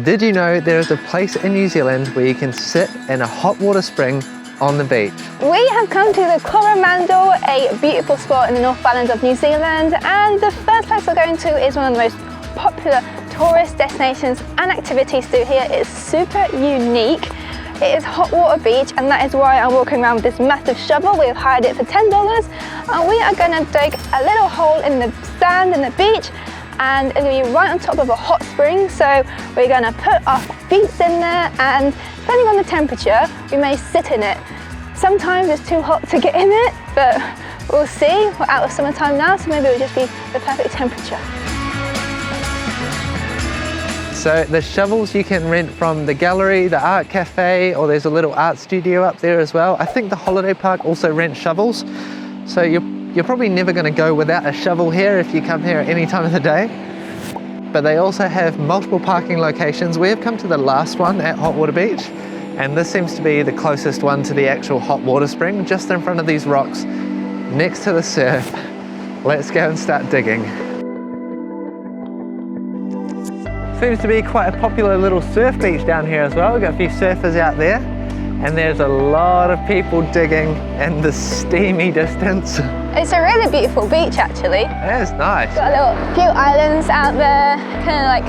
Did you know there is a place in New Zealand where you can sit in a hot water spring on the beach? We have come to the Coromandel, a beautiful spot in the North Island of New Zealand, and the first place we're going to is one of the most popular tourist destinations and activities to do here. It's super unique. It is hot water beach, and that is why I'm walking around with this massive shovel. We've hired it for $10, and we are going to dig a little hole in the sand in the beach, and it'll be right on top of a hot spring. So we're going to put our feet in there, and depending on the temperature, we may sit in it. Sometimes it's too hot to get in it, but we'll see. We're out of summertime now, so maybe it'll just be the perfect temperature. So the shovels you can rent from the gallery, the art cafe, or there's a little art studio up there as well. I think the holiday park also rents shovels. So you're probably never going to go without a shovel here if you come here at any time of the day. But they also have multiple parking locations. We have come to the last one at Hot Water Beach, and this seems to be the closest one to the actual hot water spring, just in front of these rocks, next to the surf. Let's go and start digging. Seems to be quite a popular little surf beach down here as well. We've got a few surfers out there, and there's a lot of people digging in the steamy distance. It's a really beautiful beach actually. It is nice. Got a few islands out there, kind of like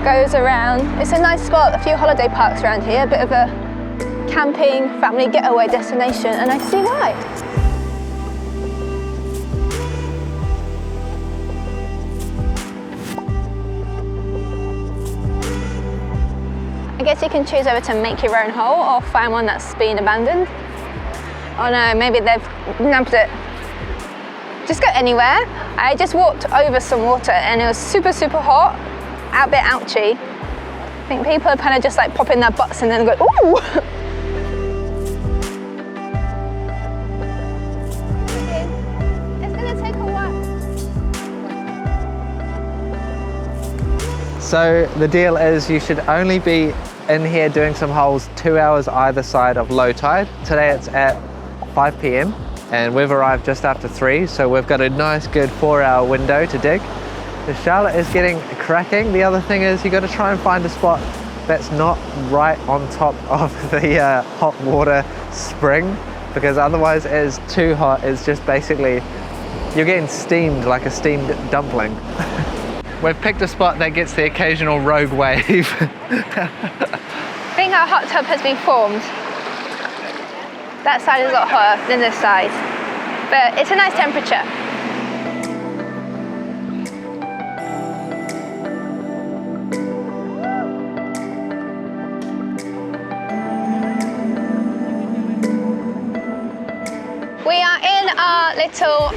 goes around. It's a nice spot, a few holiday parks around here, a bit of a camping, family getaway destination, and I see why. I guess you can choose over to make your own hole or find one that's been abandoned. Oh no, maybe they've nabbed it. Just go anywhere. I just walked over some water and it was super, super hot, a bit ouchy. I think people are kind of just like popping their butts and then go, ooh! It's gonna take a while. So the deal is you should only be in here doing some holes 2 hours either side of low tide. Today it's at 5 p.m. and we've arrived just after 3, so we've got a nice good 4-hour window to dig. The Charlotte is getting cracking. The other thing is you got to try and find a spot that's not right on top of the hot water spring, because otherwise it is too hot. It's just basically, you're getting steamed like a steamed dumpling. We've picked a spot that gets the occasional rogue wave. I think our hot tub has been formed. That side is a lot hotter than this side, but it's a nice temperature. We are in our little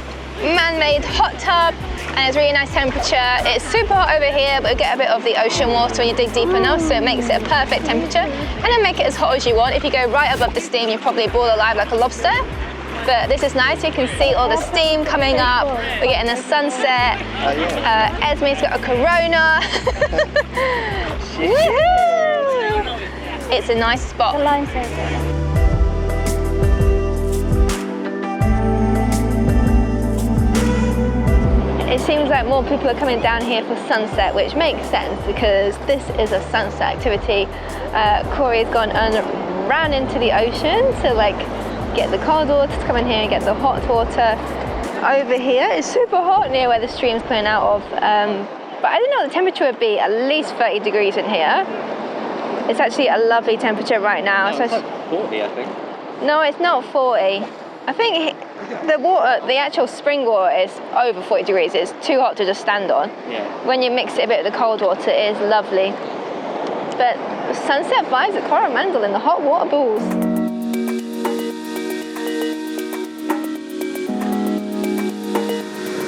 man-made hot tub, and it's really nice temperature. It's super hot over here, but you get a bit of the ocean water when you dig deep enough, so it makes it a perfect temperature. And then make it as hot as you want. If you go right above the steam, you're probably boiled alive like a lobster. But this is nice, you can see all the steam coming up. We're getting the sunset. Esme's got a Corona. Woohoo! It's a nice spot. The line's so good. It seems like more people are coming down here for sunset, which makes sense because this is a sunset activity. Corey's gone and ran into the ocean to like get the cold water to come in here and get the hot water. Over here it's super hot near where the stream's coming out of, but I didn't know the temperature would be at least 30 degrees in here. It's actually a lovely temperature right now. No, it's like 40, I think. No, it's not 40. I think the water, the actual spring water is over 40 degrees. It's too hot to just stand on. Yeah. When you mix it a bit with the cold water, it is lovely. But sunset vibes at Coromandel in the hot water pools.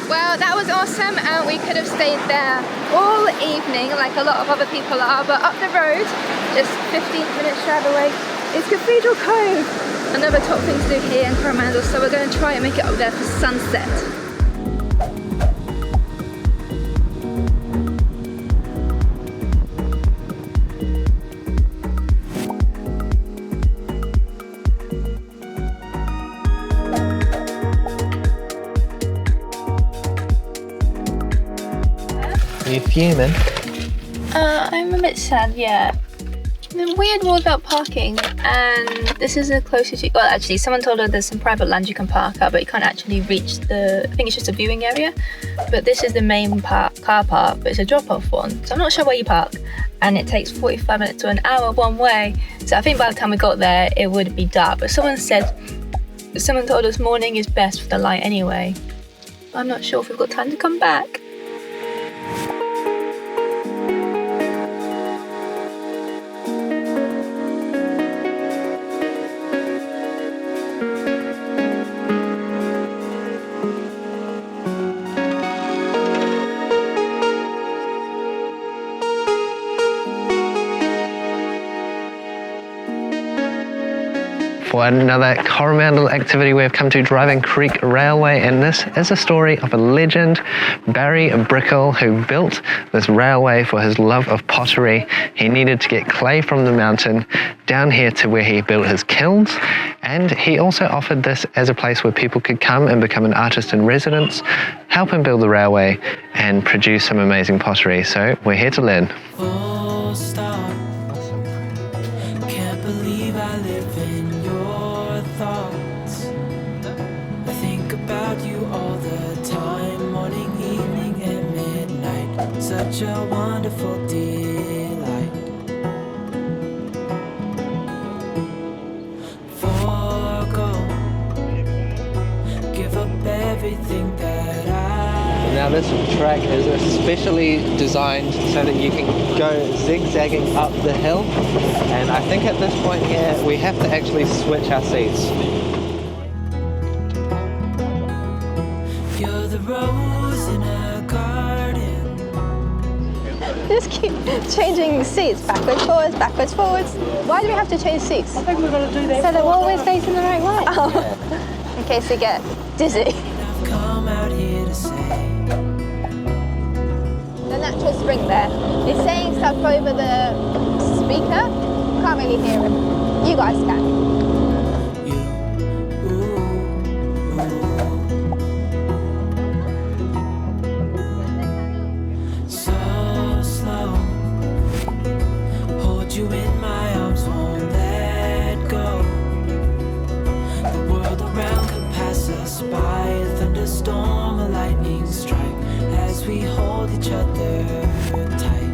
Well, that was awesome, and we could have stayed there all evening like a lot of other people are, but up the road, just 15 minutes drive away, is Cathedral Cove. Another top thing to do here in Coromandel, so we're going to try and make it up there for sunset. Are you fuming? I'm a bit sad, yeah. The weird rule about parking, and this is the closest you... Well, actually, someone told her there's some private land you can park at, but you can't actually reach the... I think it's just a viewing area. But this is the main car park, but it's a drop-off one. So I'm not sure where you park. And it takes 45 minutes to an hour one way. So I think by the time we got there, it would be dark. But someone told us morning is best for the light anyway. I'm not sure if we've got time to come back. For another Coromandel activity, we've come to Driving Creek Railway, and this is a story of a legend, Barry Brickell, who built this railway for his love of pottery. He needed to get clay from the mountain down here to where he built his kilns, and he also offered this as a place where people could come and become an artist in residence, help him build the railway, and produce some amazing pottery. So we're here to learn. Can't believe I live in your thoughts. I think about you all the time, morning, evening, and midnight. Such a wonderful delight. Forgo, give up everything that I... Now this track is especially designed so that you can go zigzagging up the hill, and I think at this point here we have to actually switch our seats. You're the rose in a garden. Just keep changing seats, backwards, forwards. Why do we have to change seats? I think we're going to do that. So they're always facing the right way? Oh. In case they get dizzy. I've come out here to say The natural spring there. He's saying stuff over the speaker. Can't really hear him. You guys can. So slow, hold you in my arms, won't let go. The world around could pass us by, a thunderstorm, a lightning strike, as we hold each other tight.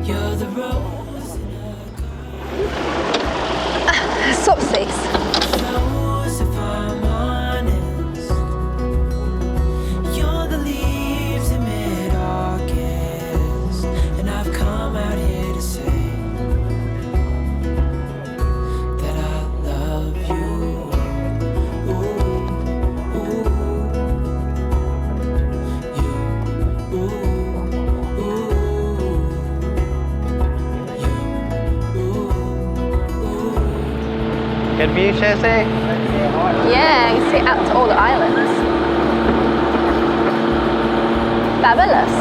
You're the rose in a garden. Swap seats. Knows if I'm honest, you're the leaves in mid-August, and I've come out here to say that I love you. Ooh, ooh, you, ooh, ooh, you, ooh. Good view, JcE? Yeah, you can see out to all the islands. Fabulous.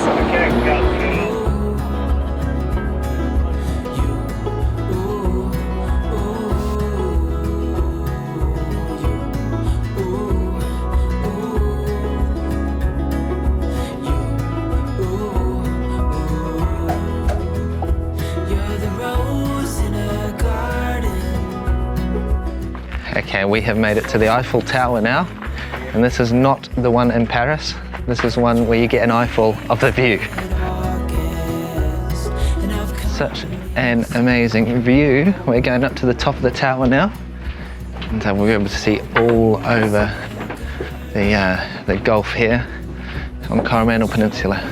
Okay, we have made it to the Eiffel Tower now, and this is not the one in Paris. This is one where you get an eyeful of the view. Such an amazing view. We're going up to the top of the tower now, and we'll be able to see all over the Gulf here on the Coromandel Peninsula.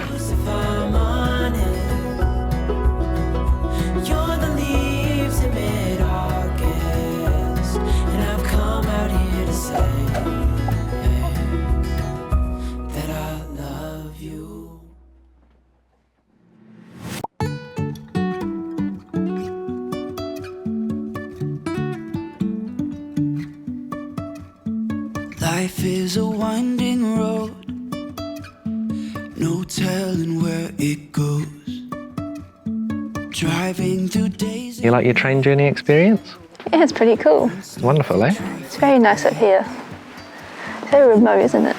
Life is a winding road, no telling where it goes. Driving through days. You like your train journey experience? Yeah, it's pretty cool. It's wonderful, eh? It's very nice up here. It's very remote, isn't it?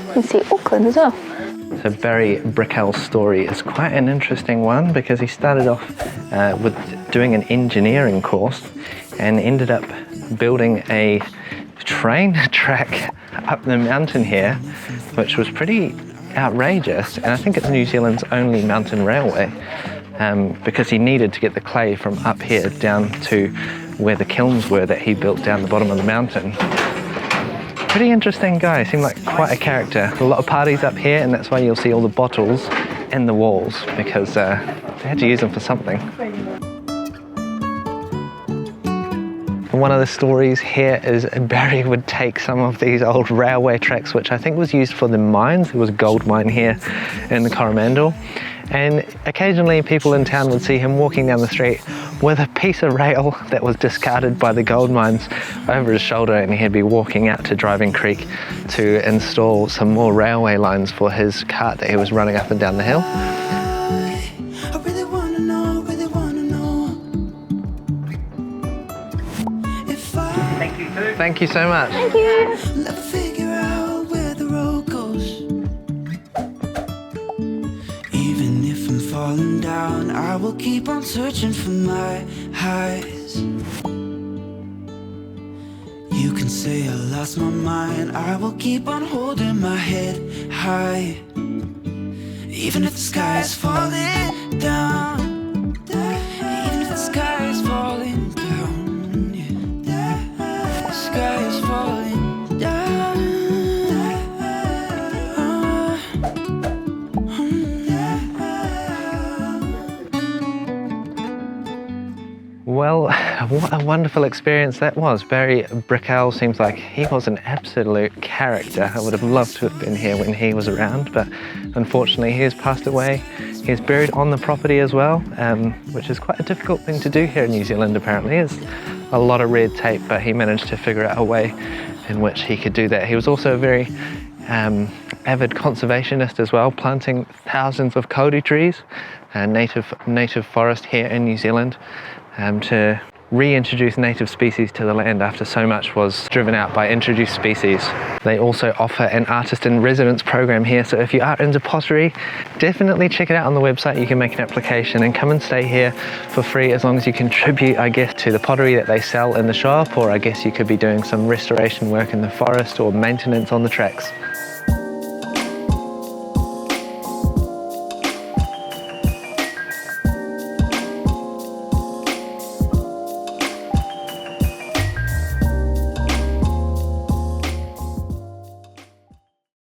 You can see Auckland as well. So Barry Brickell's story is quite an interesting one because he started off with doing an engineering course and ended up building a train track up the mountain here, which was pretty outrageous, and I think it's New Zealand's only mountain railway because he needed to get the clay from up here down to where the kilns were that he built down the bottom of the mountain. Pretty interesting guy, seemed like quite a character. A lot of parties up here, and that's why you'll see all the bottles in the walls because they had to use them for something. One of the stories here is Barry would take some of these old railway tracks, which I think was used for the mines. There was a gold mine here in the Coromandel. And occasionally people in town would see him walking down the street with a piece of rail that was discarded by the gold mines over his shoulder, and he'd be walking out to Driving Creek to install some more railway lines for his cart that he was running up and down the hill. Thank you so much. Thank you. Never figure out where the road goes. Even if I'm falling down, I will keep on searching for my highs. You can say I lost my mind, I will keep on holding my head high. Even if the sky is falling down, even if the sky is falling down. Sky is falling down. Well, what a wonderful experience that was. Barry Brickell seems like he was an absolute character. I would have loved to have been here when he was around, but unfortunately he has passed away. He's buried on the property as well, which is quite a difficult thing to do here in New Zealand apparently. It's a lot of red tape, but he managed to figure out a way in which he could do that. He was also a very avid conservationist as well, planting thousands of kauri trees, native forest here in New Zealand, to reintroduce native species to the land after so much was driven out by introduced species. They also offer an artist in residence program here, so if you are into pottery, definitely check it out on the website. You can make an application and come and stay here for free as long as you contribute, I guess, to the pottery that they sell in the shop, or I guess you could be doing some restoration work in the forest or maintenance on the tracks.